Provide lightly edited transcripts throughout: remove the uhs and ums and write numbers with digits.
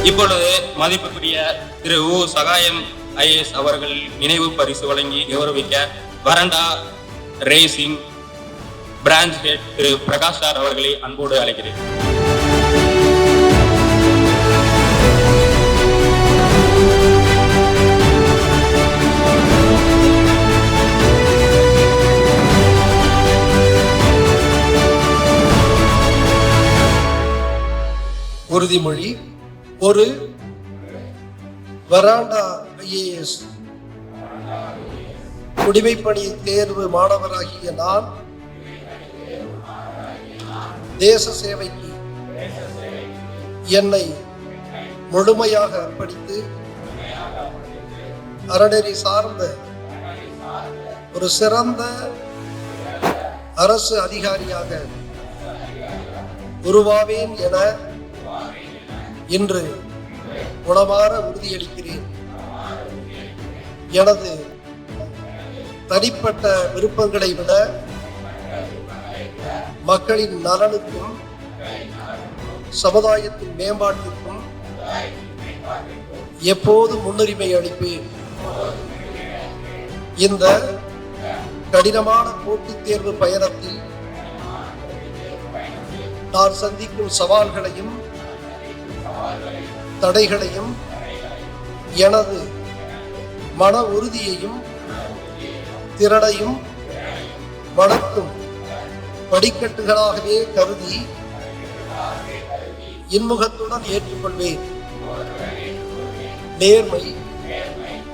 இப்பொழுது மதிப்புக்குரிய திரு உ சகாயம் IAS அவர்கள் நினைவு பரிசு வழங்கி கௌரவிக்க வரண்டா ரேசிங் பிரான்ச் ஹெட் திரு பிரகாஷ் சார் அவர்களை அன்போடு அழைக்கிறேன். உறுதிமொழி. ஒரு வராண்டா IAS குடிமைப்பணி தேர்வு மாணவராகிய நான் தேச சேவைக்கு என்னை முழுமையாக அர்ப்பணித்து அறநெறி சார்ந்த ஒரு சிறந்த அரசு அதிகாரியாக உருவாவேன் என இன்று உளமாற உறுதியளிக்கிறேன். எனது தனிப்பட்ட விருப்பங்களை விட மக்களின் நலனுக்கும் சமுதாயத்தின் மேம்பாட்டிற்கும் எப்போது முன்னுரிமை அளிப்பேன். இந்த கடினமான போட்டித் தேர்வு பயணத்தில் நான் சந்திக்கும் சவால்களையும் தடைகளையும் எனது மன உறுதியையும் திறனையும் வளர்க்கும் படிக்கட்டுகளாகவே கருதி இன்முகத்துடன் ஏற்றுக்கொள்வேன். நேர்மை,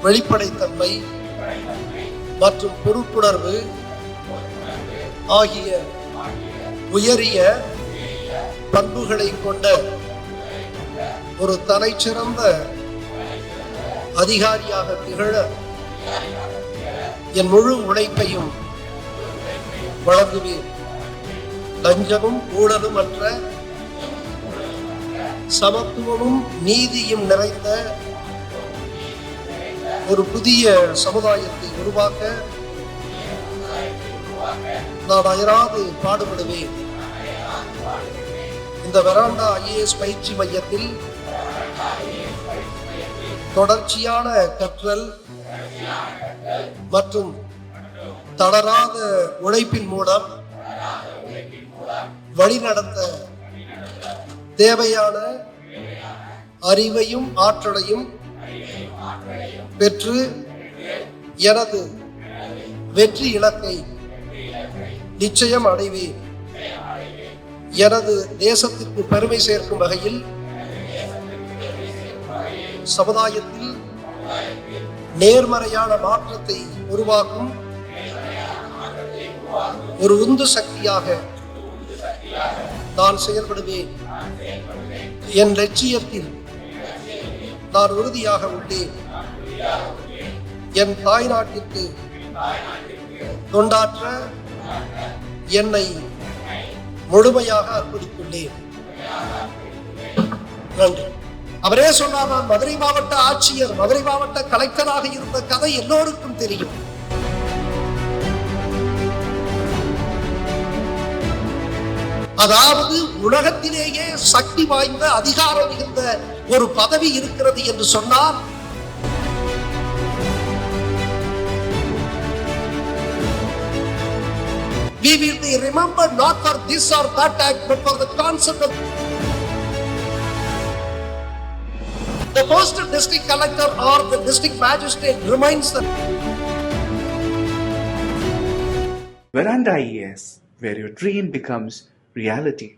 வெளிப்படைத்தன்மை மற்றும் பொறுப்புணர்வு ஆகிய உயரிய பண்புகளை கொண்ட ஒரு தலைச்சிறந்த அதிகாரியாக திகழ என் முழு உழைப்பையும் வழங்குவேன். லஞ்சமும் ஊழலும் அற்ற சமத்துவமும் நீதியும் நிறைந்த ஒரு புதிய சமுதாயத்தை உருவாக்க நான் அயராது பாடுபடுவேன். இந்த வெராண்டா IAS பயிற்சி மையத்தில் தொடர்ச்சியான கற்றல் மற்றும் தளராத உழைப்பின் மூலம் வழிநடத்த தேவையான அறிவையும் ஆற்றலையும் பெற்று எனது வெற்றி இலக்கை நிச்சயம் அடைவேன். எனது தேசத்திற்கு பெருமை சேர்க்கும் வகையில் சமுதாயத்தில் நேர்மறையான மாற்றத்தை உருவாக்கும் ஒரு உந்து சக்தியாக நான் செயல்படுவேன். என் லட்சியத்தில் நான் உறுதியாக உள்ளேன். என் தாய்நாட்டிற்கு தொண்டாற்ற என்னை முழுமையாக அர்ப்பணித்துள்ளேன். நன்றி. அவரே சொன்னார், நான் மதுரை மாவட்ட ஆட்சியர், மதுரை மாவட்ட கலெக்டராக இருந்த கதை எல்லோருக்கும் தெரியும். அதாவது உலகத்திலேயே சக்தி வாய்ந்த அதிகாரம் மிகுந்த ஒரு பதவி இருக்கிறது என்று சொன்னால் we will be remembered not for this or that act but for the concept of the first district collector or the district magistrate remains the Veranda IAS, where your dream becomes reality.